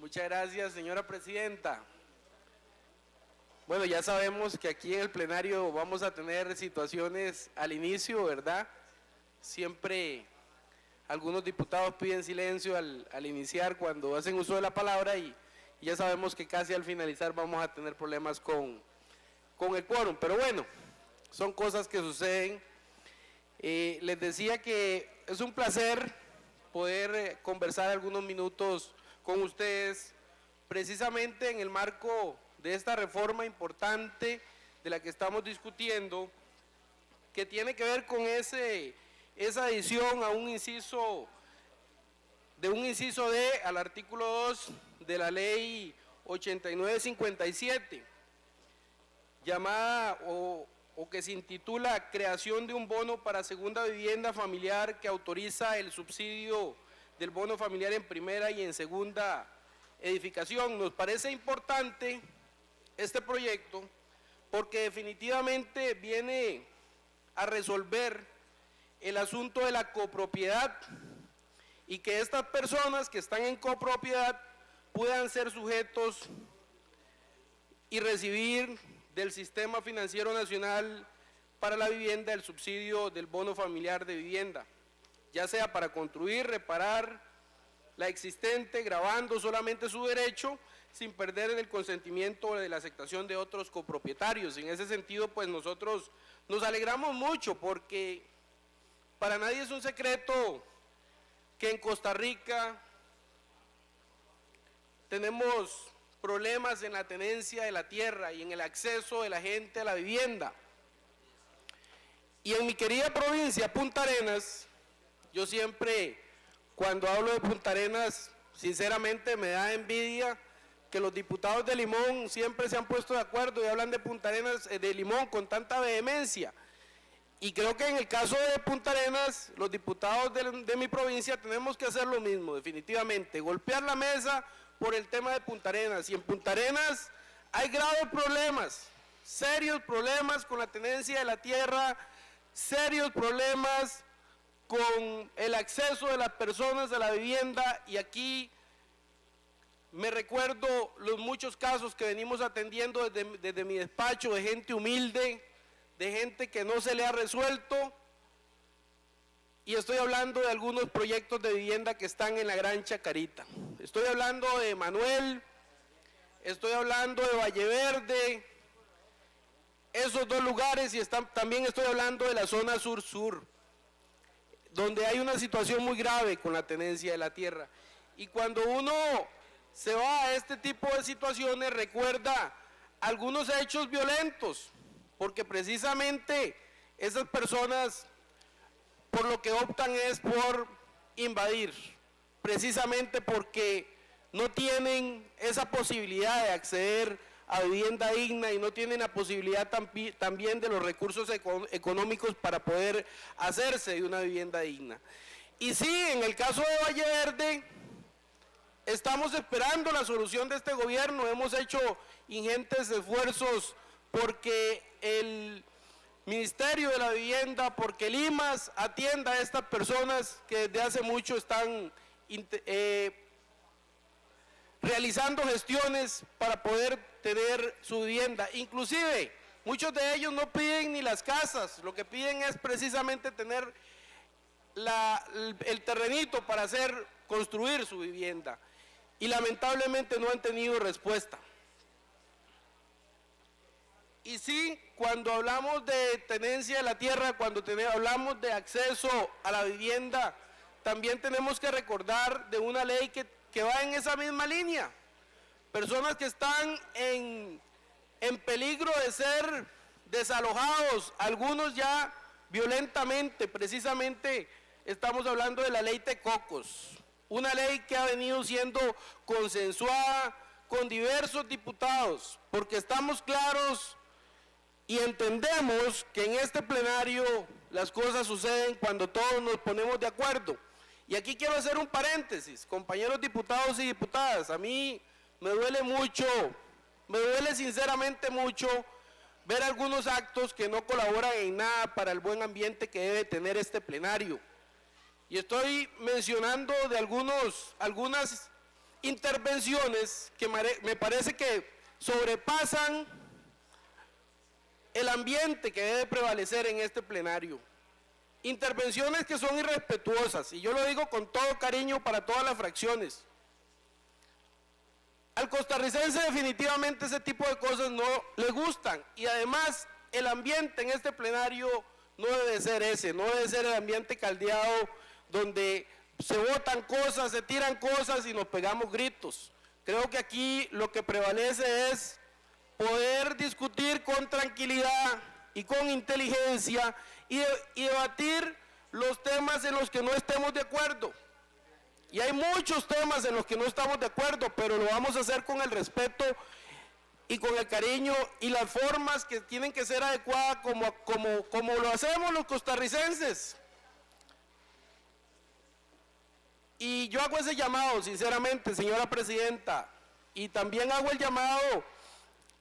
Muchas gracias, señora presidenta. Bueno, ya sabemos que aquí en el plenario vamos a tener situaciones al inicio, ¿verdad? Siempre algunos diputados piden silencio al iniciar cuando hacen uso de la palabra y ya sabemos que casi al finalizar vamos a tener problemas con el quórum. Pero bueno, son cosas que suceden. Les decía que es un placer poder conversar algunos minutos con ustedes, precisamente en el marco de esta reforma importante de la que estamos discutiendo, que tiene que ver con esa adición a un inciso D al artículo 2 de la ley 8957, llamada o que se intitula Creación de un bono para segunda vivienda familiar que autoriza el subsidio del bono familiar en primera y en segunda edificación. Nos parece importante este proyecto porque definitivamente viene a resolver el asunto de la copropiedad y que estas personas que están en copropiedad puedan ser sujetos y recibir del Sistema Financiero Nacional para la Vivienda el subsidio del bono familiar de vivienda, ya sea para construir, reparar la existente, gravando solamente su derecho, sin perder el consentimiento de la aceptación de otros copropietarios. En ese sentido, pues nosotros nos alegramos mucho porque para nadie es un secreto que en Costa Rica tenemos problemas en la tenencia de la tierra y en el acceso de la gente a la vivienda. Y en mi querida provincia, Punta Arenas, yo siempre, cuando hablo de Punta Arenas, sinceramente me da envidia que los diputados de Limón siempre se han puesto de acuerdo y hablan de Punta Arenas, de Limón con tanta vehemencia. Y creo que en el caso de Punta Arenas, los diputados de mi provincia tenemos que hacer lo mismo, definitivamente, golpear la mesa por el tema de Punta Arenas. Y en Punta Arenas hay graves problemas, serios problemas con la tenencia de la tierra, serios problemas con el acceso de las personas a la vivienda, y aquí me recuerdo los muchos casos que venimos atendiendo desde mi despacho de gente humilde, de gente que no se le ha resuelto, y estoy hablando de algunos proyectos de vivienda que están en la Gran Chacarita. Estoy hablando de Manuel, estoy hablando de Valle Verde, esos dos lugares, y también estoy hablando de la zona sur-sur, donde hay una situación muy grave con la tenencia de la tierra. Y cuando uno se va a este tipo de situaciones, recuerda algunos hechos violentos, porque precisamente esas personas por lo que optan es por invadir, precisamente porque no tienen esa posibilidad de acceder a vivienda digna y no tienen la posibilidad también de los recursos económicos para poder hacerse de una vivienda digna. Y sí, en el caso de Valle Verde, estamos esperando la solución de este gobierno, hemos hecho ingentes esfuerzos porque el Ministerio de la Vivienda, porque el IMAS atienda a estas personas que desde hace mucho están realizando gestiones para poder tener su vivienda. Inclusive, muchos de ellos no piden ni las casas, lo que piden es precisamente tener el terrenito para construir su vivienda. Y lamentablemente no han tenido respuesta. Y sí, cuando hablamos de tenencia de la tierra, cuando hablamos de acceso a la vivienda, también tenemos que recordar de una ley que va en esa misma línea. Personas que están en peligro de ser desalojados, algunos ya violentamente. Precisamente estamos hablando de la ley Tecocos, una ley que ha venido siendo consensuada con diversos diputados, porque estamos claros y entendemos que en este plenario las cosas suceden cuando todos nos ponemos de acuerdo. Y aquí quiero hacer un paréntesis, compañeros diputados y diputadas, a mí me duele mucho, me duele sinceramente mucho ver algunos actos que no colaboran en nada para el buen ambiente que debe tener este plenario. Y estoy mencionando de algunas intervenciones que me parece que sobrepasan el ambiente que debe prevalecer en este plenario. Intervenciones que son irrespetuosas, y yo lo digo con todo cariño para todas las fracciones. Al costarricense definitivamente ese tipo de cosas no le gustan, y además el ambiente en este plenario no debe ser ese, no debe ser el ambiente caldeado donde se botan cosas, se tiran cosas y nos pegamos gritos. Creo que aquí lo que prevalece es poder discutir con tranquilidad y con inteligencia y debatir los temas en los que no estemos de acuerdo. Y hay muchos temas en los que no estamos de acuerdo, pero lo vamos a hacer con el respeto y con el cariño y las formas que tienen que ser adecuadas como lo hacemos los costarricenses. Y yo hago ese llamado, sinceramente, señora presidenta, y también hago el llamado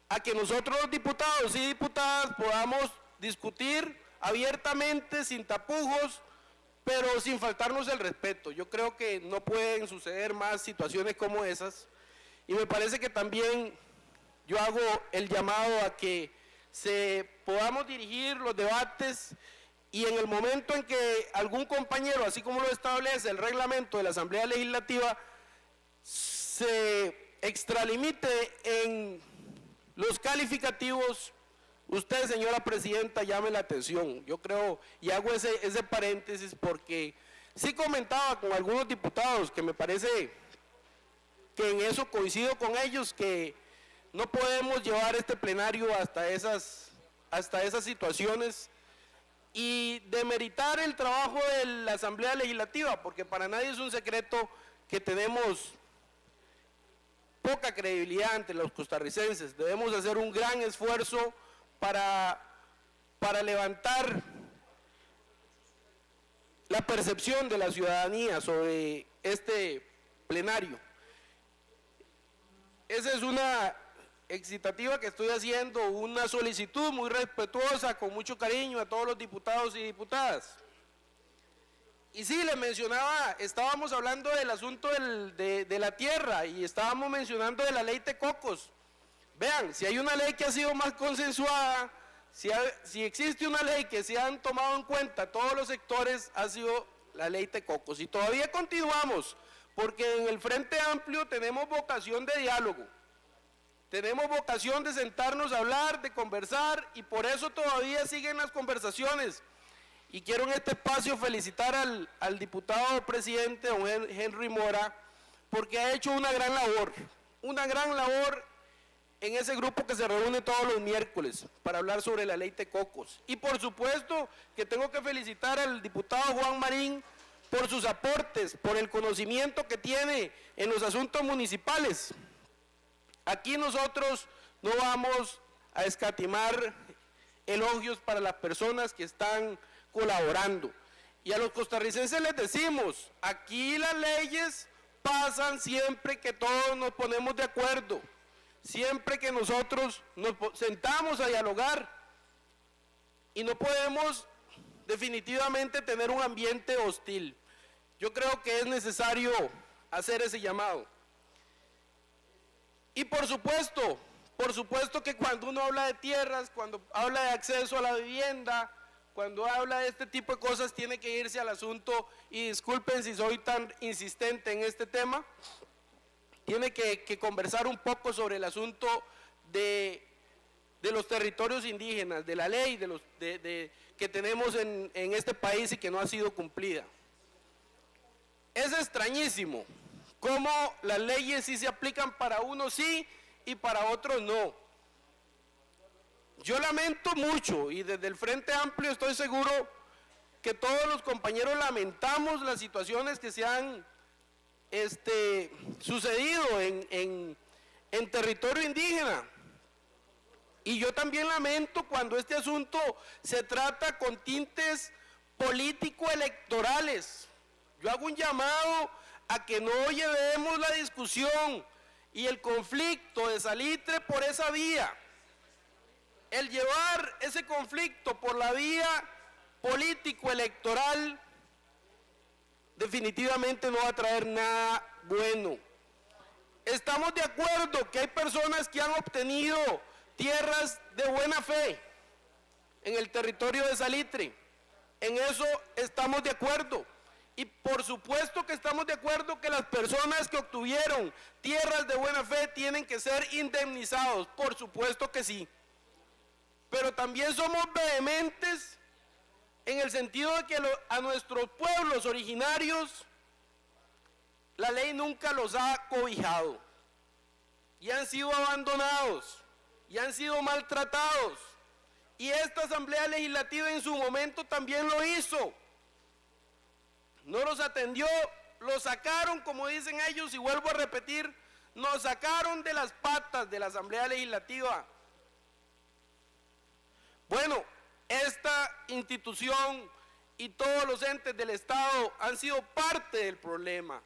a que nosotros los diputados y diputadas podamos discutir abiertamente, sin tapujos, pero sin faltarnos el respeto. Yo creo que no pueden suceder más situaciones como esas, y me parece que también yo hago el llamado a que podamos dirigir los debates, y en el momento en que algún compañero, así como lo establece el reglamento de la Asamblea Legislativa, se extralimite en los calificativos, usted, señora presidenta, llame la atención. Yo creo, y hago ese paréntesis porque sí comentaba con algunos diputados que me parece que en eso coincido con ellos, que no podemos llevar este plenario hasta esas situaciones y demeritar el trabajo de la Asamblea Legislativa, porque para nadie es un secreto que tenemos poca credibilidad ante los costarricenses. Debemos hacer un gran esfuerzo para levantar la percepción de la ciudadanía sobre este plenario. Esa es una excitativa que estoy haciendo, una solicitud muy respetuosa, con mucho cariño a todos los diputados y diputadas. Y sí, les mencionaba, estábamos hablando del asunto de la tierra y estábamos mencionando de la ley Tecocos. Vean, si hay una ley que ha sido más consensuada, si existe una ley que se han tomado en cuenta todos los sectores, ha sido la ley Tecocos. Y todavía continuamos, porque en el Frente Amplio tenemos vocación de diálogo, tenemos vocación de sentarnos a hablar, de conversar, y por eso todavía siguen las conversaciones. Y quiero en este espacio felicitar al diputado presidente, don Henry Mora, porque ha hecho una gran labor en ese grupo que se reúne todos los miércoles para hablar sobre la ley Tecocos. Y por supuesto que tengo que felicitar al diputado Juan Marín por sus aportes, por el conocimiento que tiene en los asuntos municipales. Aquí nosotros no vamos a escatimar elogios para las personas que están colaborando. Y a los costarricenses les decimos, aquí las leyes pasan siempre que todos nos ponemos de acuerdo, siempre que nosotros nos sentamos a dialogar, y no podemos definitivamente tener un ambiente hostil. Yo creo que es necesario hacer ese llamado. Y por supuesto que cuando uno habla de tierras, cuando habla de acceso a la vivienda, cuando habla de este tipo de cosas, tiene que irse al asunto, y disculpen si soy tan insistente en este tema, tiene que conversar un poco sobre el asunto de los territorios indígenas, de la ley que tenemos en este país y que no ha sido cumplida. Es extrañísimo cómo las leyes sí se aplican para unos sí y para otros no. Yo lamento mucho, y desde el Frente Amplio estoy seguro que todos los compañeros lamentamos las situaciones que se han sucedido en territorio indígena. Y yo también lamento cuando este asunto se trata con tintes político-electorales. Yo hago un llamado a que no llevemos la discusión y el conflicto de Salitre por esa vía. El llevar ese conflicto por la vía político-electoral definitivamente no va a traer nada bueno. Estamos de acuerdo que hay personas que han obtenido tierras de buena fe en el territorio de Salitre. En eso estamos de acuerdo. Y por supuesto que estamos de acuerdo que las personas que obtuvieron tierras de buena fe tienen que ser indemnizados. Por supuesto que sí. Pero también somos vehementes en el sentido de que a nuestros pueblos originarios la ley nunca los ha cobijado y han sido abandonados y han sido maltratados, y esta Asamblea Legislativa en su momento también lo hizo, no los atendió, los sacaron, como dicen ellos, y vuelvo a repetir, nos sacaron de las patas de la Asamblea Legislativa. Bueno, esta institución y todos los entes del Estado han sido parte del problema,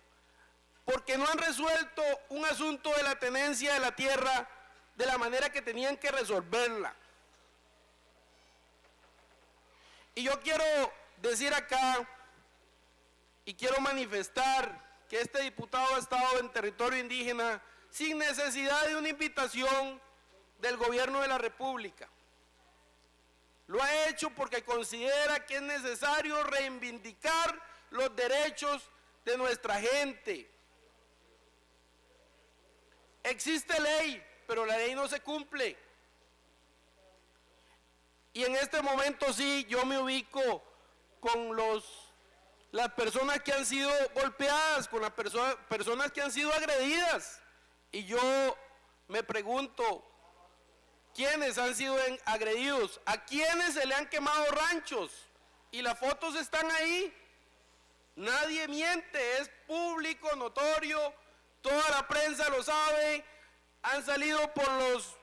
porque no han resuelto un asunto de la tenencia de la tierra de la manera que tenían que resolverla. Y yo quiero decir acá, y quiero manifestar que este diputado ha estado en territorio indígena sin necesidad de una invitación del gobierno de la República. Lo ha hecho porque considera que es necesario reivindicar los derechos de nuestra gente. Existe ley, pero la ley no se cumple. Y en este momento sí, yo me ubico con las personas que han sido golpeadas, con las personas que han sido agredidas. Y yo me pregunto, ¿quiénes han sido agredidos? ¿A quiénes se le han quemado ranchos? Y las fotos están ahí. Nadie miente, es público, notorio, toda la prensa lo sabe, han salido por los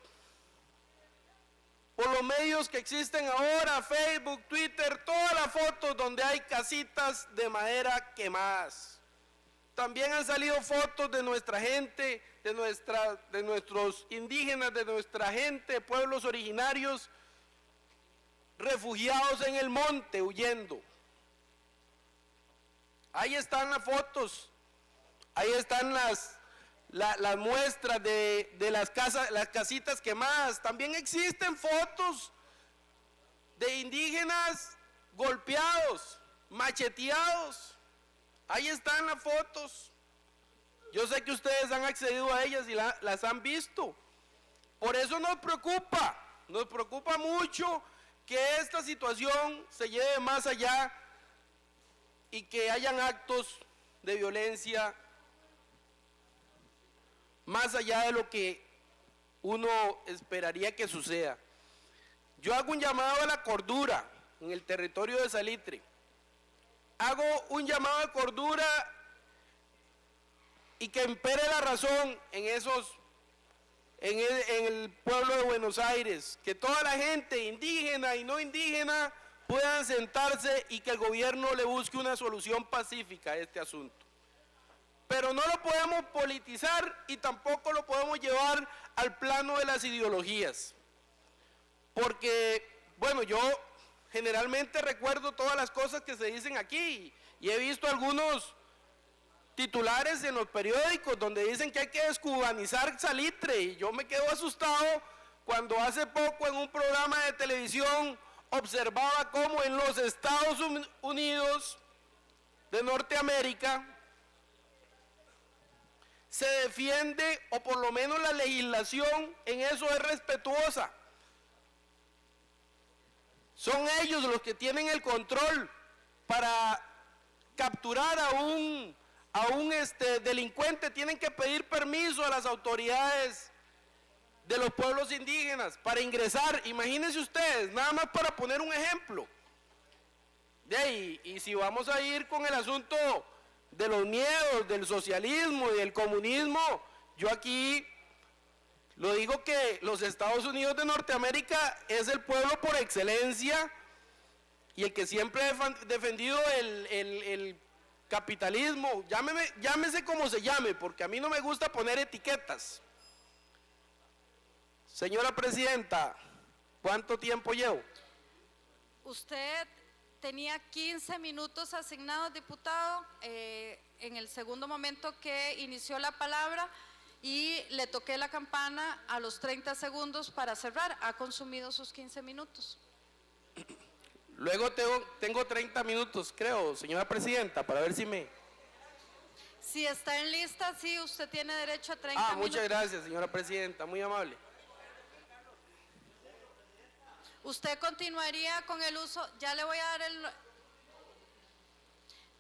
medios que existen ahora, Facebook, Twitter, todas las fotos donde hay casitas de madera quemadas. También han salido fotos de nuestra gente, de nuestros indígenas, de nuestra gente, pueblos originarios, refugiados en el monte, huyendo. Ahí están las fotos, ahí están las muestras de las casitas quemadas. También existen fotos de indígenas golpeados, macheteados. Ahí están las fotos. Yo sé que ustedes han accedido a ellas y las han visto. Por eso nos preocupa mucho que esta situación se lleve más allá y que hayan actos de violencia más allá de lo que uno esperaría que suceda. Yo hago un llamado a la cordura en el territorio de Salitre. Hago un llamado a cordura y que impere la razón en el pueblo de Buenos Aires, que toda la gente indígena y no indígena puedan sentarse y que el gobierno le busque una solución pacífica a este asunto. Pero no lo podemos politizar y tampoco lo podemos llevar al plano de las ideologías. Porque, bueno, yo generalmente recuerdo todas las cosas que se dicen aquí y he visto algunos titulares en los periódicos donde dicen que hay que descubanizar Salitre, y yo me quedo asustado cuando hace poco en un programa de televisión observaba cómo en los Estados Unidos de Norteamérica se defiende, o por lo menos la legislación en eso es respetuosa. Son ellos los que tienen el control para capturar a un delincuente, tienen que pedir permiso a las autoridades de los pueblos indígenas para ingresar. Imagínense ustedes, nada más para poner un ejemplo. Y si vamos a ir con el asunto de los miedos, del socialismo y del comunismo, yo aquí lo digo que los Estados Unidos de Norteamérica es el pueblo por excelencia y el que siempre ha defendido el capitalismo, llámese como se llame, porque a mí no me gusta poner etiquetas. Señora Presidenta, ¿cuánto tiempo llevo? Usted tenía 15 minutos asignados, diputado, en el segundo momento que inició la palabra, y le toqué la campana a los 30 segundos para cerrar. Ha consumido sus 15 minutos. Luego tengo 30 minutos, creo, señora presidenta, para ver si me... Si está en lista, sí, usted tiene derecho a 30 minutos. Muchas gracias, señora presidenta, muy amable. Usted continuaría con el uso, ya le voy a dar el...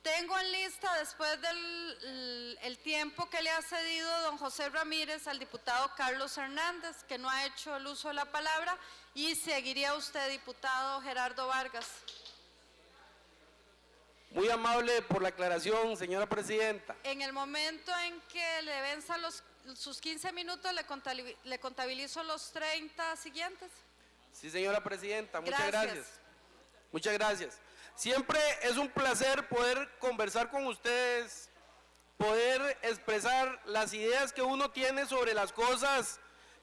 Tengo en lista, después del el tiempo que le ha cedido don José Ramírez al diputado Carlos Hernández, que no ha hecho el uso de la palabra, y seguiría usted, diputado Gerardo Vargas. Muy amable por la aclaración, señora presidenta. En el momento en que le venzan sus 15 minutos, le contabilizo los 30 siguientes. Sí, señora presidenta, muchas Gracias. Muchas gracias. Siempre es un placer poder conversar con ustedes, poder expresar las ideas que uno tiene sobre las cosas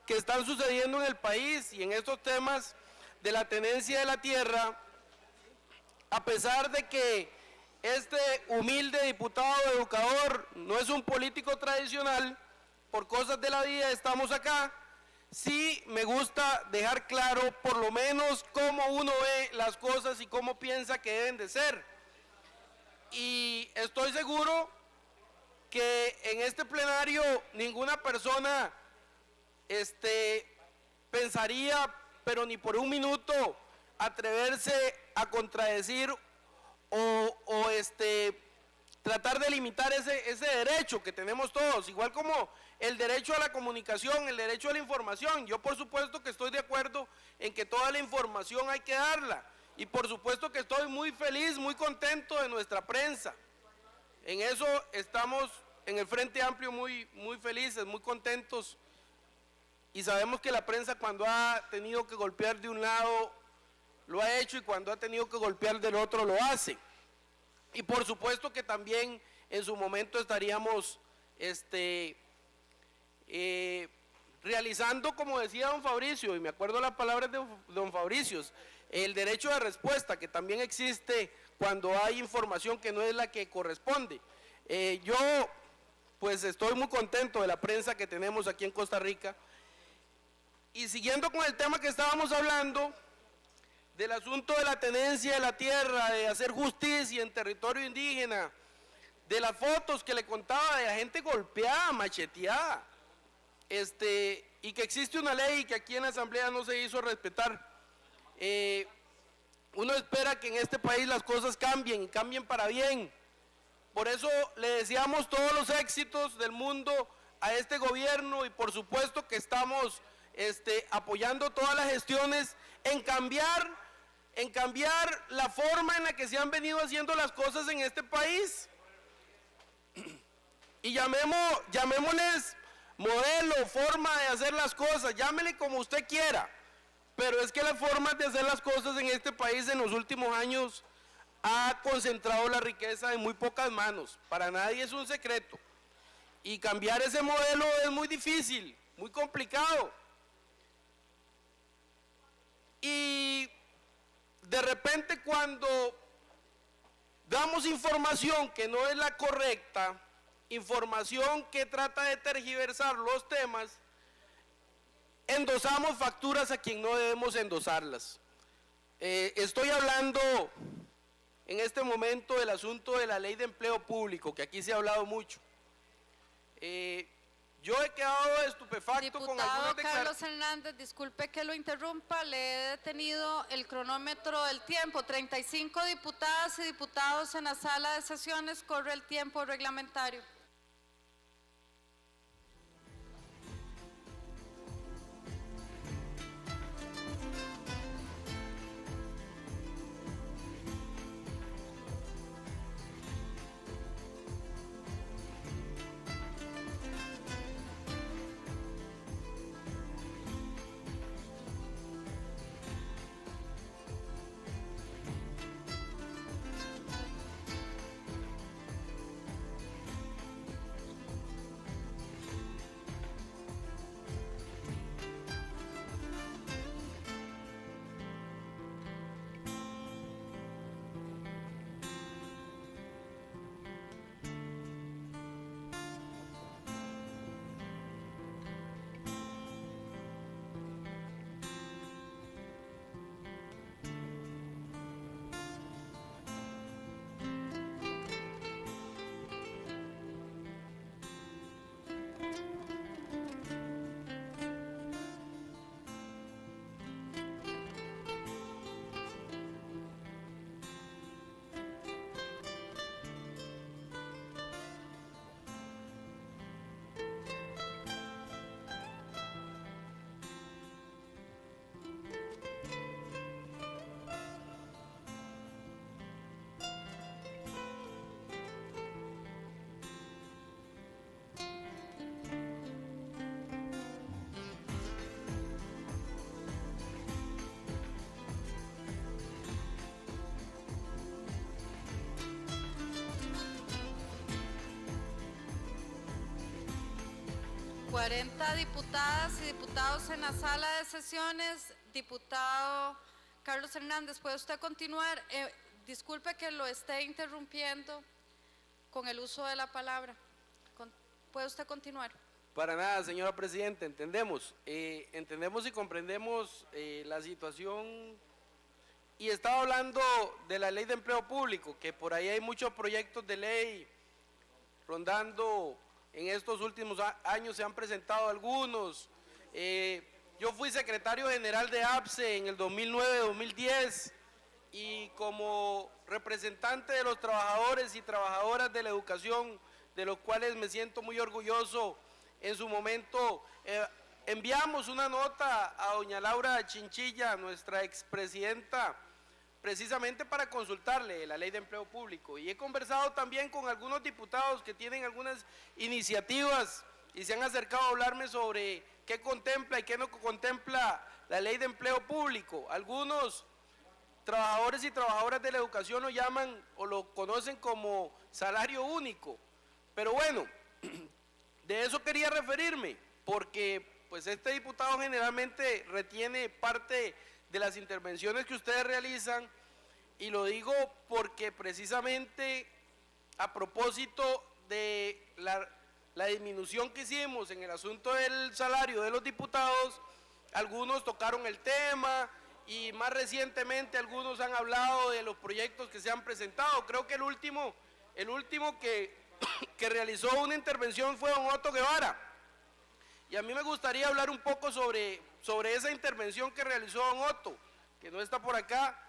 que están sucediendo en el país y en estos temas de la tenencia de la tierra, a pesar de que este humilde diputado educador no es un político tradicional, por cosas de la vida estamos acá. Sí me gusta dejar claro por lo menos cómo uno ve las cosas y cómo piensa que deben de ser. Y estoy seguro que en este plenario ninguna persona pensaría, pero ni por un minuto, atreverse a contradecir o tratar de limitar ese derecho que tenemos todos, igual como el derecho a la comunicación, el derecho a la información. Yo por supuesto que estoy de acuerdo en que toda la información hay que darla, y por supuesto que estoy muy feliz, muy contento de nuestra prensa. En eso estamos en el Frente Amplio muy felices, muy contentos, y sabemos que la prensa, cuando ha tenido que golpear de un lado lo ha hecho, y cuando ha tenido que golpear del otro lo hace. Y por supuesto que también en su momento estaríamos realizando, como decía don Fabricio, y me acuerdo las palabras de don Fabricio, el derecho de respuesta, que también existe cuando hay información que no es la que corresponde. Yo pues estoy muy contento de la prensa que tenemos aquí en Costa Rica. Y siguiendo con el tema que estábamos hablando, del asunto de la tenencia de la tierra, de hacer justicia en territorio indígena, de las fotos que le contaba de la gente golpeada, macheteada, y que existe una ley que aquí en la Asamblea no se hizo respetar. Uno espera que en este país las cosas cambien, y cambien para bien. Por eso le deseamos todos los éxitos del mundo a este gobierno, y por supuesto que estamos apoyando todas las gestiones en cambiar la forma en la que se han venido haciendo las cosas en este país. Y llamémosles modelo, forma de hacer las cosas, llámele como usted quiera, pero es que las formas de hacer las cosas en este país en los últimos años ha concentrado la riqueza en muy pocas manos. Para nadie es un secreto, y cambiar ese modelo es muy difícil, muy complicado. Y de repente, cuando damos información que no es la correcta, información que trata de tergiversar los temas, endosamos facturas a quien no debemos endosarlas. Estoy hablando en este momento del asunto de la ley de empleo público, que aquí se ha hablado mucho. Yo he quedado estupefacto con algunas Diputado declaraciones. Carlos Hernández, disculpe que lo interrumpa, le he detenido el cronómetro del tiempo. 35 diputadas y diputados en la sala de sesiones, corre el tiempo reglamentario. 40 diputadas y diputados en la sala de sesiones. Diputado Carlos Hernández, ¿puede usted continuar? Disculpe que lo esté interrumpiendo con el uso de la palabra. ¿Puede usted continuar? Para nada, señora Presidenta, entendemos y comprendemos la situación, y estaba hablando de la Ley de Empleo Público, que por ahí hay muchos proyectos de ley rondando. En estos últimos años se han presentado algunos. Yo fui secretario general de APSE en el 2009-2010 y como representante de los trabajadores y trabajadoras de la educación, de los cuales me siento muy orgulloso, en su momento enviamos una nota a doña Laura Chinchilla, nuestra expresidenta, precisamente para consultarle la Ley de Empleo Público. Y he conversado también con algunos diputados que tienen algunas iniciativas y se han acercado a hablarme sobre qué contempla y qué no contempla la Ley de Empleo Público. Algunos trabajadores y trabajadoras de la educación lo llaman o lo conocen como salario único. Pero bueno, de eso quería referirme, porque pues este diputado generalmente retiene parte de las intervenciones que ustedes realizan, y lo digo porque precisamente a propósito de la disminución que hicimos en el asunto del salario de los diputados, algunos tocaron el tema y más recientemente algunos han hablado de los proyectos que se han presentado. Creo que el último que realizó una intervención fue don Otto Guevara, y a mí me gustaría hablar un poco sobre esa intervención que realizó don Otto, que no está por acá,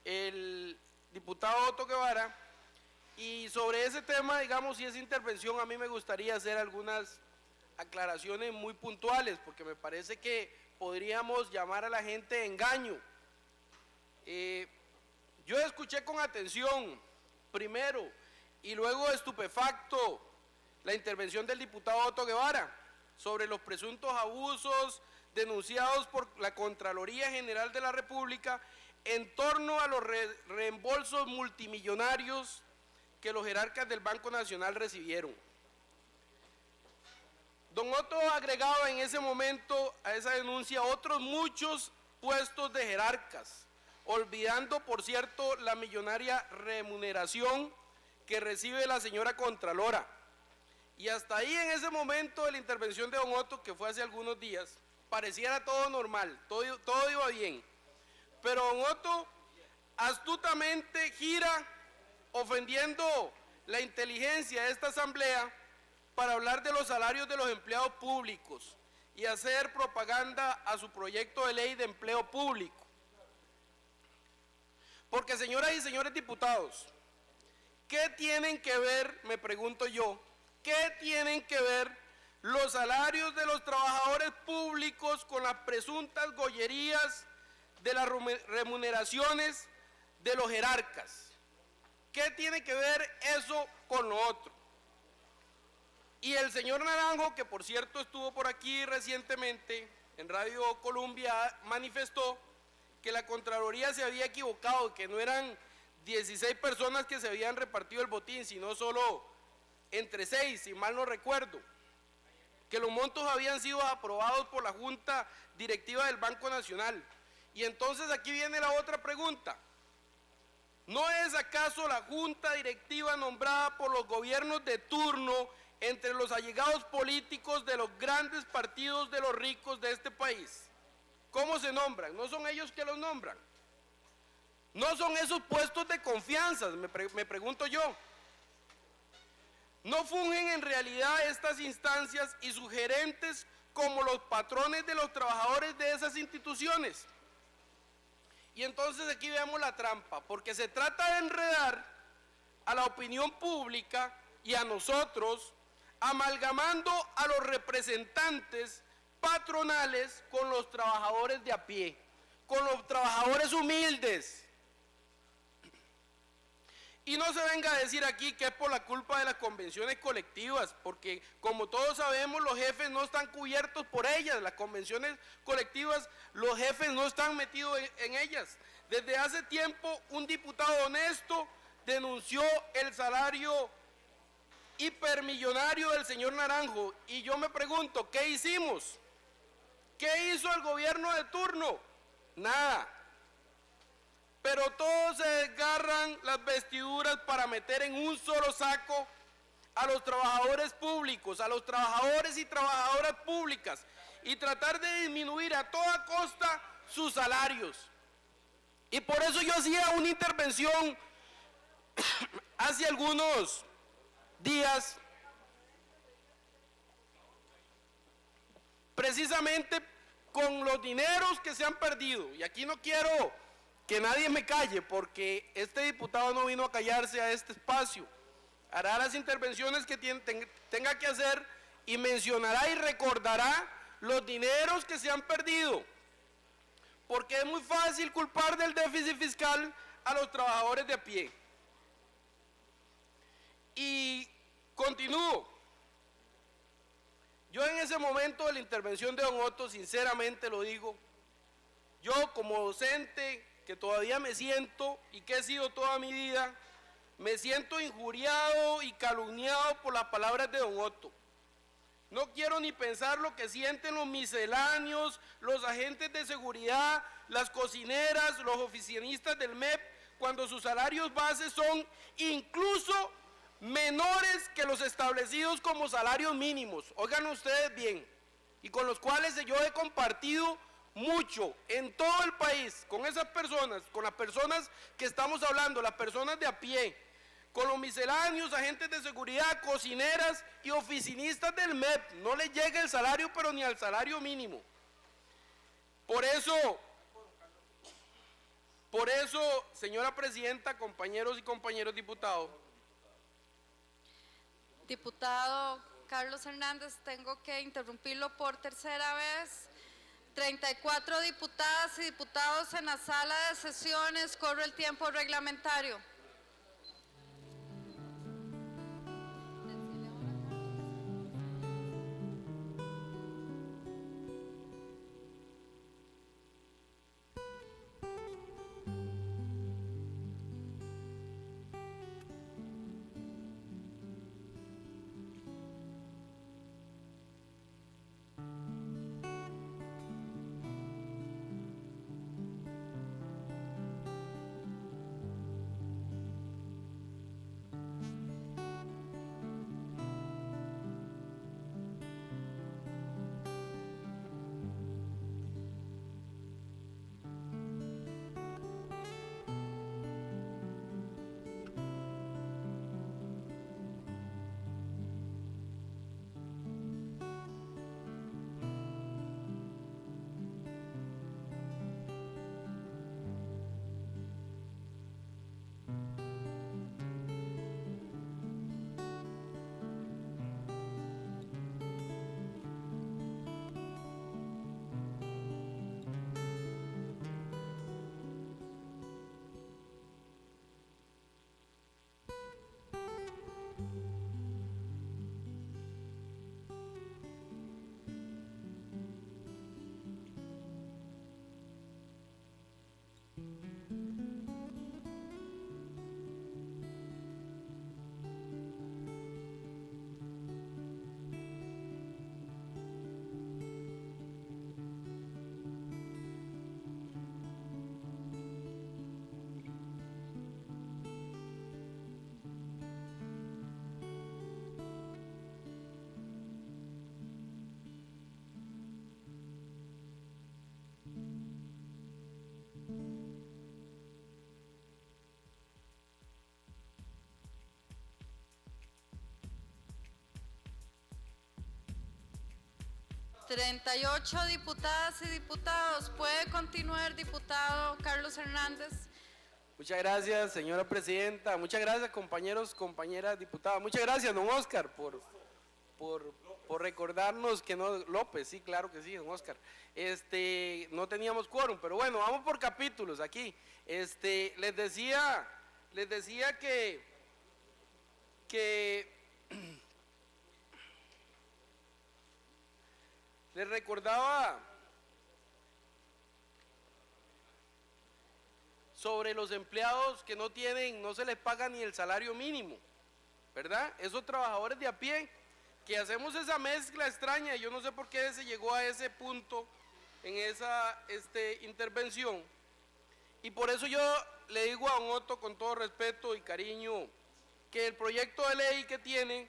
el diputado Otto Guevara, y sobre ese tema, digamos, y esa intervención, a mí me gustaría hacer algunas aclaraciones muy puntuales, porque me parece que podríamos llamar a la gente engaño. Yo escuché con atención, primero, y luego estupefacto, la intervención del diputado Otto Guevara sobre los presuntos abusos denunciados por la Contraloría General de la República en torno a los reembolsos multimillonarios que los jerarcas del Banco Nacional recibieron. Don Otto agregaba en ese momento a esa denuncia otros muchos puestos de jerarcas, olvidando, por cierto, la millonaria remuneración que recibe la señora Contralora. Y hasta ahí, en ese momento de la intervención de don Otto, que fue hace algunos días, pareciera todo normal, todo iba bien. Pero don Otto astutamente gira, ofendiendo la inteligencia de esta asamblea, para hablar de los salarios de los empleados públicos y hacer propaganda a su proyecto de ley de empleo público. Porque, señoras y señores diputados, ¿qué tienen que ver, me pregunto yo, qué tienen que ver los salarios de los trabajadores públicos con las presuntas gollerías de las remuneraciones de los jerarcas? ¿Qué tiene que ver eso con lo otro? Y el señor Naranjo, que por cierto estuvo por aquí recientemente, en Radio Colombia, manifestó que la Contraloría se había equivocado, que no eran 16 personas que se habían repartido el botín, sino solo entre 6, si mal no recuerdo, que los montos habían sido aprobados por la Junta Directiva del Banco Nacional. Y entonces aquí viene la otra pregunta: ¿no es acaso la Junta Directiva nombrada por los gobiernos de turno entre los allegados políticos de los grandes partidos de los ricos de este país? ¿Cómo se nombran? ¿No son ellos que los nombran? ¿No son esos puestos de confianza? Me pregunto yo. ¿No fungen en realidad estas instancias y sus gerentes como los patrones de los trabajadores de esas instituciones? Y entonces aquí vemos la trampa, porque se trata de enredar a la opinión pública y a nosotros, amalgamando a los representantes patronales con los trabajadores de a pie, con los trabajadores humildes. Y no se venga a decir aquí que es por la culpa de las convenciones colectivas, porque como todos sabemos, los jefes no están cubiertos por ellas. Las convenciones colectivas, los jefes no están metidos en ellas. Desde hace tiempo, un diputado honesto denunció el salario hipermillonario del señor Naranjo. Y yo me pregunto, ¿qué hicimos? ¿Qué hizo el gobierno de turno? Nada. Pero todos se desgarran las vestiduras para meter en un solo saco a los trabajadores públicos, a los trabajadores y trabajadoras públicas, y tratar de disminuir a toda costa sus salarios. Y por eso yo hacía una intervención hace algunos días, precisamente con los dineros que se han perdido. Y aquí no quiero que nadie me calle, porque este diputado no vino a callarse a este espacio. Hará las intervenciones que tenga que hacer y mencionará y recordará los dineros que se han perdido, porque es muy fácil culpar del déficit fiscal a los trabajadores de a pie. Y continúo. Yo en ese momento de la intervención de don Otto, sinceramente lo digo, yo como docente, que todavía me siento y que he sido toda mi vida, me siento injuriado y calumniado por las palabras de don Otto. No quiero ni pensar lo que sienten los misceláneos, los agentes de seguridad, las cocineras, los oficinistas del MEP, cuando sus salarios bases son incluso menores que los establecidos como salarios mínimos. Oigan ustedes bien, y con los cuales yo he compartido mucho en todo el país, con esas personas, con las personas que estamos hablando, las personas de a pie, con los misceláneos, agentes de seguridad, cocineras y oficinistas del MEP. No les llega el salario, pero ni al salario mínimo. Por eso, señora presidenta, compañeros y compañeros diputados. Diputado Carlos Hernández, tengo que interrumpirlo por tercera vez. 34 diputadas y diputados en la sala de sesiones, corre el tiempo reglamentario. ...38 diputadas y diputados. ¿Puede continuar, diputado Carlos Hernández? Muchas gracias, señora presidenta. Muchas gracias, compañeros, compañeras diputadas. Muchas gracias, don Oscar, por recordarnos que no... López, sí, claro que sí, don Oscar. No teníamos quórum, pero bueno, vamos por capítulos aquí. Les decía que les recordaba sobre los empleados que no se les paga ni el salario mínimo. ¿verdad? Esos trabajadores de a pie, que hacemos esa mezcla extraña, yo no sé por qué se llegó a ese punto en esa intervención, y por eso yo le digo a don Otto con todo respeto y cariño que el proyecto de ley que tiene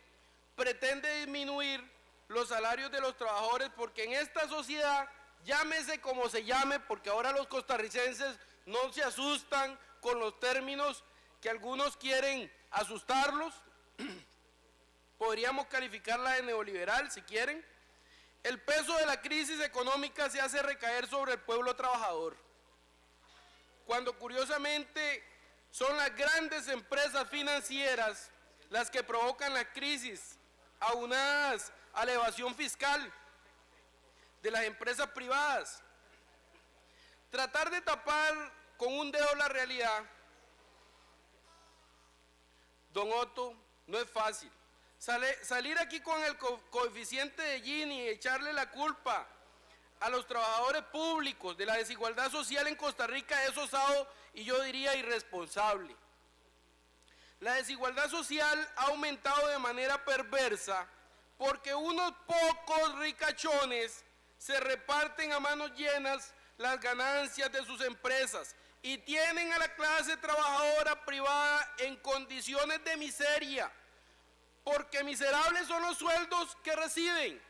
pretende disminuir los salarios de los trabajadores, porque en esta sociedad, llámese como se llame, porque ahora los costarricenses no se asustan con los términos que algunos quieren asustarlos, podríamos calificarla de neoliberal si quieren. El peso de la crisis económica se hace recaer sobre el pueblo trabajador, cuando curiosamente son las grandes empresas financieras las que provocan la crisis, aunadas a la evasión fiscal de las empresas privadas. Tratar de tapar con un dedo la realidad, don Otto, no es fácil. Salir aquí con el coeficiente de Gini y echarle la culpa a los trabajadores públicos de la desigualdad social en Costa Rica es osado y yo diría irresponsable. La desigualdad social ha aumentado de manera perversa porque unos pocos ricachones se reparten a manos llenas las ganancias de sus empresas y tienen a la clase trabajadora privada en condiciones de miseria, porque miserables son los sueldos que reciben.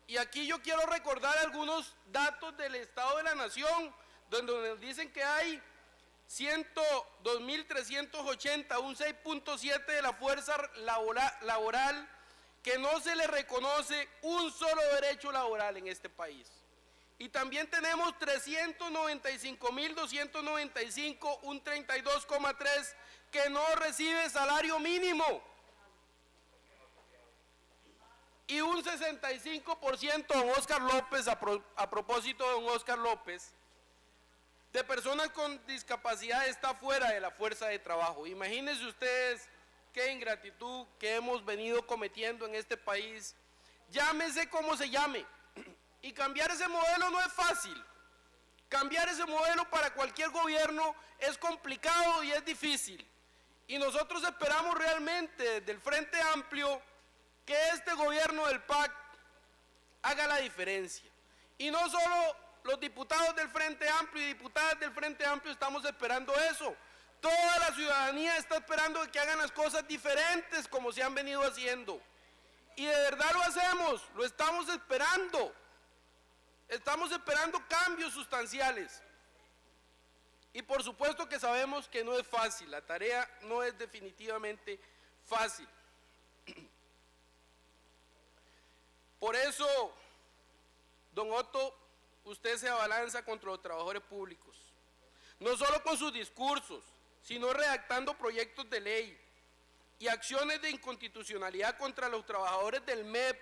Y aquí yo quiero recordar algunos datos del Estado de la Nación, donde nos dicen que hay 102.380, un 6.7 de la fuerza laboral, que no se le reconoce un solo derecho laboral en este país. Y también tenemos 395.295, un 32,3, que no recibe salario mínimo. Y un 65%, don Óscar López, a propósito de don Óscar López, de personas con discapacidad está fuera de la fuerza de trabajo. Imagínense ustedes qué ingratitud que hemos venido cometiendo en este país, llámese como se llame. Y cambiar ese modelo no es fácil. Cambiar ese modelo para cualquier gobierno es complicado y es difícil. Y nosotros esperamos realmente desde el Frente Amplio que este gobierno del PAC haga la diferencia. Y no solo los diputados del Frente Amplio y diputadas del Frente Amplio estamos esperando eso. Toda la ciudadanía está esperando que hagan las cosas diferentes como se han venido haciendo. Y de verdad lo hacemos, lo estamos esperando. Estamos esperando cambios sustanciales. Y por supuesto que sabemos que no es fácil, la tarea no es definitivamente fácil. Por eso, don Otto, usted se abalanza contra los trabajadores públicos, no solo con sus discursos, sino redactando proyectos de ley y acciones de inconstitucionalidad contra los trabajadores del MEP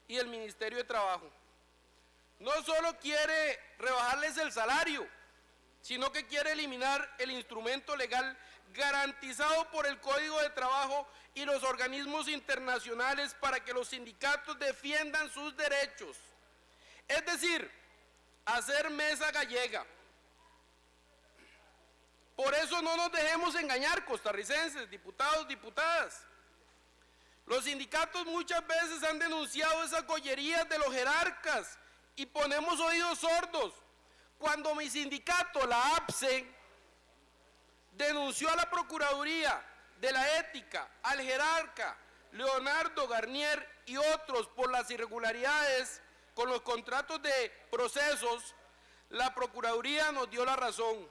y del Ministerio de Trabajo. No solo quiere rebajarles el salario, sino que quiere eliminar el instrumento legal garantizado por el Código de Trabajo y los organismos internacionales para que los sindicatos defiendan sus derechos. Es decir, hacer mesa gallega. Por eso no nos dejemos engañar, costarricenses, diputados, diputadas. Los sindicatos muchas veces han denunciado esas gollerías de los jerarcas y ponemos oídos sordos. Cuando mi sindicato, la APSE, denunció a la Procuraduría de la Ética, al jerarca Leonardo Garnier y otros por las irregularidades con los contratos de procesos, la Procuraduría nos dio la razón,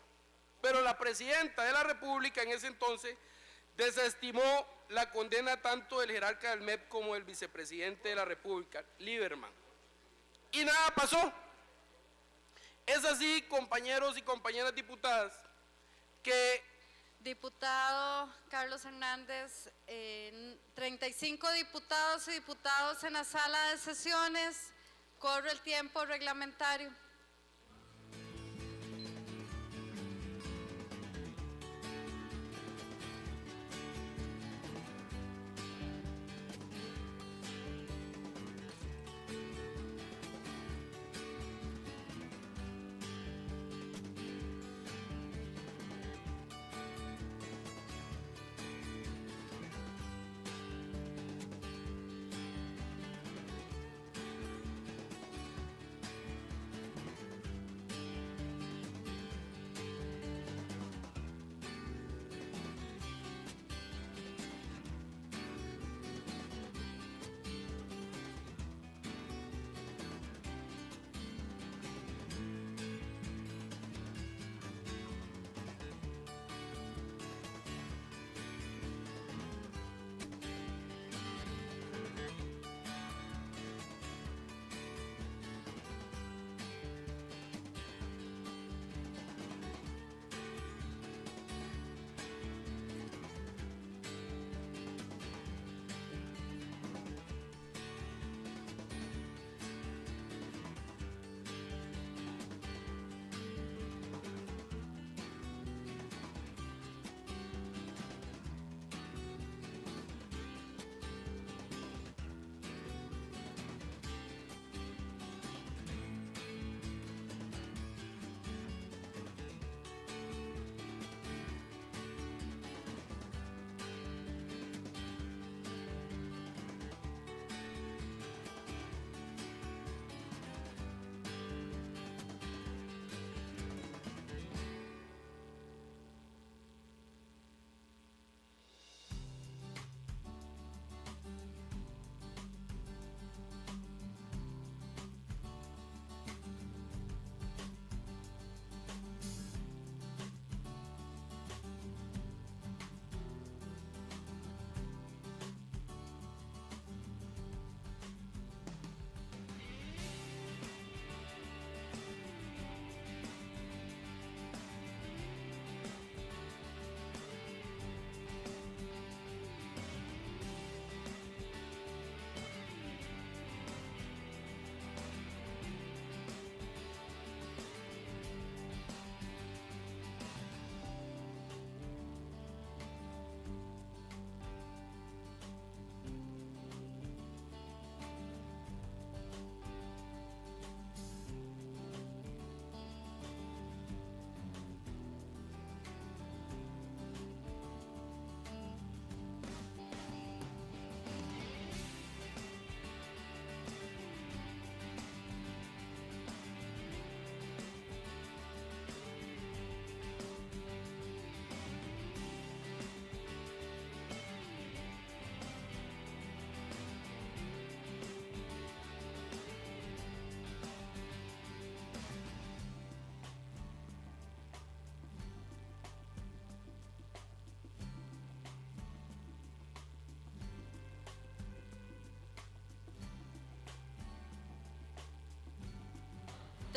pero la Presidenta de la República en ese entonces desestimó la condena tanto del jerarca del MEP como del vicepresidente de la República, Lieberman. Y nada pasó. Es así, compañeros y compañeras diputadas, que... Diputado Carlos Hernández, 35 diputados y diputados en la sala de sesiones. Corre el tiempo reglamentario.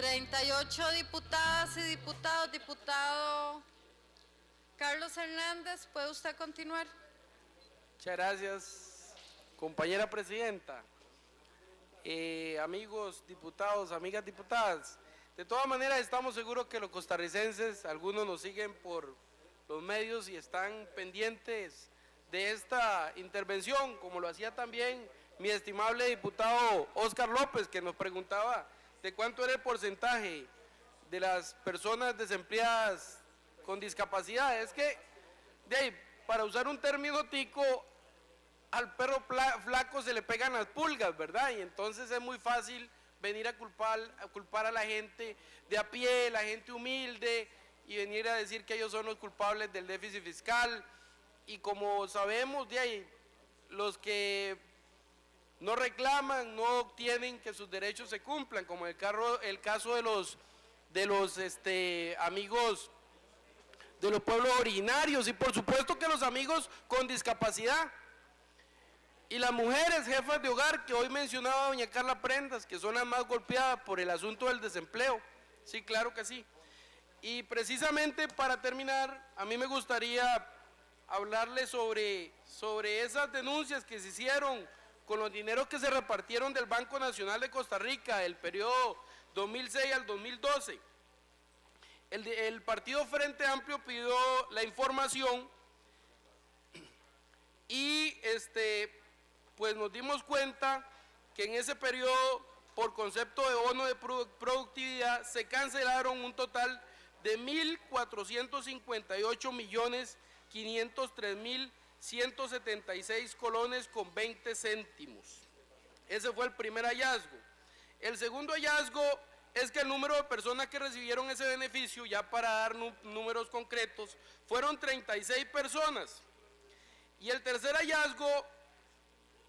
38 diputadas y diputados. Diputado Carlos Hernández, ¿puede usted continuar? Muchas gracias, compañera presidenta. Amigos diputados, amigas diputadas, de todas maneras estamos seguros que los costarricenses, algunos nos siguen por los medios y están pendientes de esta intervención, como lo hacía también mi estimable diputado Óscar López, que nos preguntaba de cuánto era el porcentaje de las personas desempleadas con discapacidad. Es que, de ahí, para usar un término tico, al perro flaco se le pegan las pulgas, ¿verdad? Y entonces es muy fácil venir a culpar a la gente de a pie, la gente humilde, y venir a decir que ellos son los culpables del déficit fiscal. Y como sabemos, de ahí, los que no reclaman, no obtienen que sus derechos se cumplan, como el caso de los amigos de los pueblos originarios, y por supuesto que los amigos con discapacidad. Y las mujeres jefas de hogar, que hoy mencionaba doña Carla Prendas, que son las más golpeadas por el asunto del desempleo. Sí, claro que sí. Y precisamente para terminar, a mí me gustaría hablarles sobre esas denuncias que se hicieron con los dineros que se repartieron del Banco Nacional de Costa Rica, el periodo 2006 al 2012. El Partido Frente Amplio pidió la información y pues nos dimos cuenta que en ese periodo, por concepto de bono de productividad, se cancelaron un total de 1.454.503.176 colones con 20 céntimos. Ese fue el primer hallazgo. El segundo hallazgo es que el número de personas que recibieron ese beneficio, ya para dar números concretos, fueron 36 personas. Y el tercer hallazgo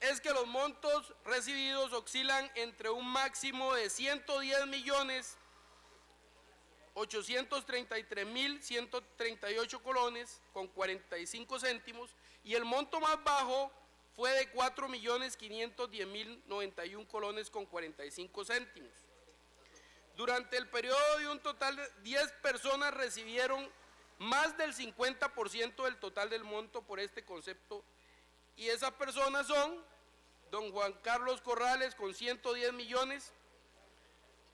es que los montos recibidos oscilan entre un máximo de 110.833.138 colones con 45 céntimos y el monto más bajo fue de 4.510.091 colones con 45 céntimos. Durante el periodo de un total de 10 personas recibieron más del 50% del total del monto por este concepto, y esas personas son don Juan Carlos Corrales con 110 millones,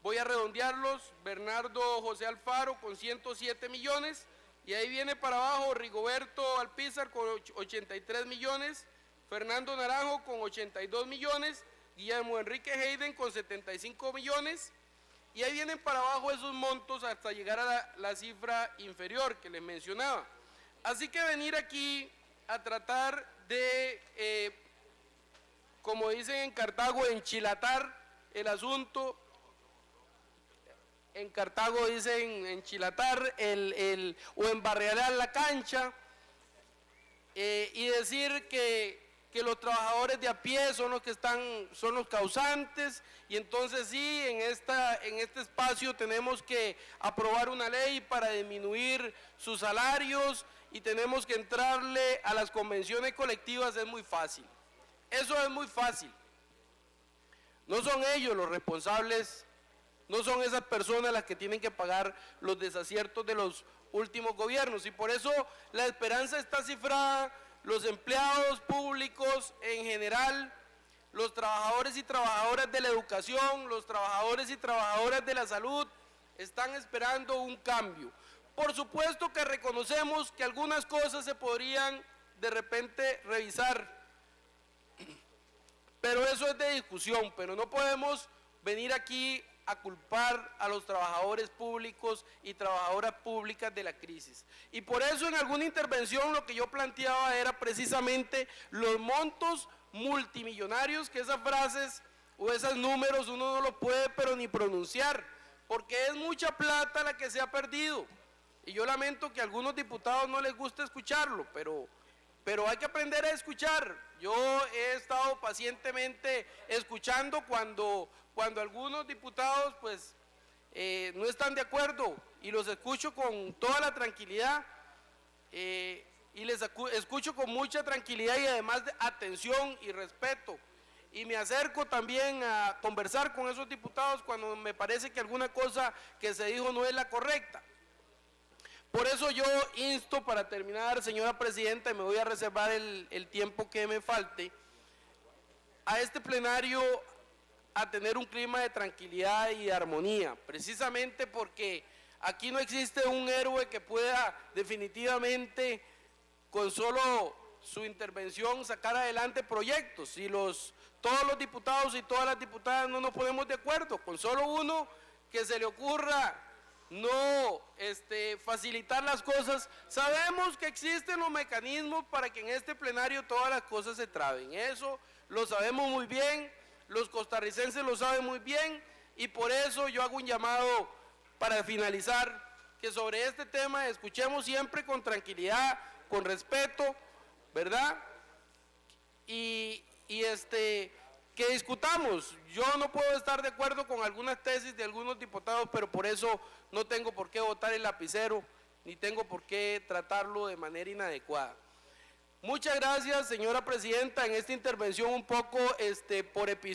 voy a redondearlos, Bernardo José Alfaro con 107 millones, y ahí viene para abajo Rigoberto Alpizar con 83 millones, Fernando Naranjo con 82 millones, Guillermo Enrique Hayden con 75 millones, y ahí vienen para abajo esos montos hasta llegar a la cifra inferior que les mencionaba. Así que venir aquí a tratar de, como dicen en Cartago, enchilatar el asunto. En Cartago dicen enchilatar o embarrear la cancha, y decir que los trabajadores de a pie son los causantes, y entonces sí, en este espacio tenemos que aprobar una ley para disminuir sus salarios y tenemos que entrarle a las convenciones colectivas. Es muy fácil, eso es muy fácil. No son ellos los responsables, no son esas personas las que tienen que pagar los desaciertos de los últimos gobiernos, y por eso la esperanza está cifrada. Los empleados públicos en general, los trabajadores y trabajadoras de la educación, los trabajadores y trabajadoras de la salud, están esperando un cambio. Por supuesto que reconocemos que algunas cosas se podrían de repente revisar, pero eso es de discusión, pero no podemos venir aquí a culpar a los trabajadores públicos y trabajadoras públicas de la crisis. Y por eso en alguna intervención lo que yo planteaba era precisamente los montos multimillonarios, que esas frases o esos números uno no los puede pero ni pronunciar, porque es mucha plata la que se ha perdido. Y yo lamento que a algunos diputados no les guste escucharlo, pero hay que aprender a escuchar. Yo he estado pacientemente escuchando cuando algunos diputados pues no están de acuerdo, y los escucho con toda la tranquilidad, y les escucho con mucha tranquilidad y además de atención y respeto, y me acerco también a conversar con esos diputados cuando me parece que alguna cosa que se dijo no es la correcta. Por eso yo insto, para terminar, señora presidenta, y me voy a reservar el tiempo que me falte, a este plenario a tener un clima de tranquilidad y de armonía, precisamente porque aquí no existe un héroe que pueda definitivamente con solo su intervención sacar adelante proyectos. Si todos los diputados y todas las diputadas no nos ponemos de acuerdo, con solo uno que se le ocurra no facilitar las cosas, sabemos que existen los mecanismos para que en este plenario todas las cosas se traben. Eso lo sabemos muy bien, los costarricenses lo saben muy bien, y por eso yo hago un llamado para finalizar, que sobre este tema escuchemos siempre con tranquilidad, con respeto, ¿verdad? Que discutamos. Yo no puedo estar de acuerdo con algunas tesis de algunos diputados, pero por eso no tengo por qué botar el lapicero, ni tengo por qué tratarlo de manera inadecuada. Muchas gracias, señora presidenta, en esta intervención un poco por episodio.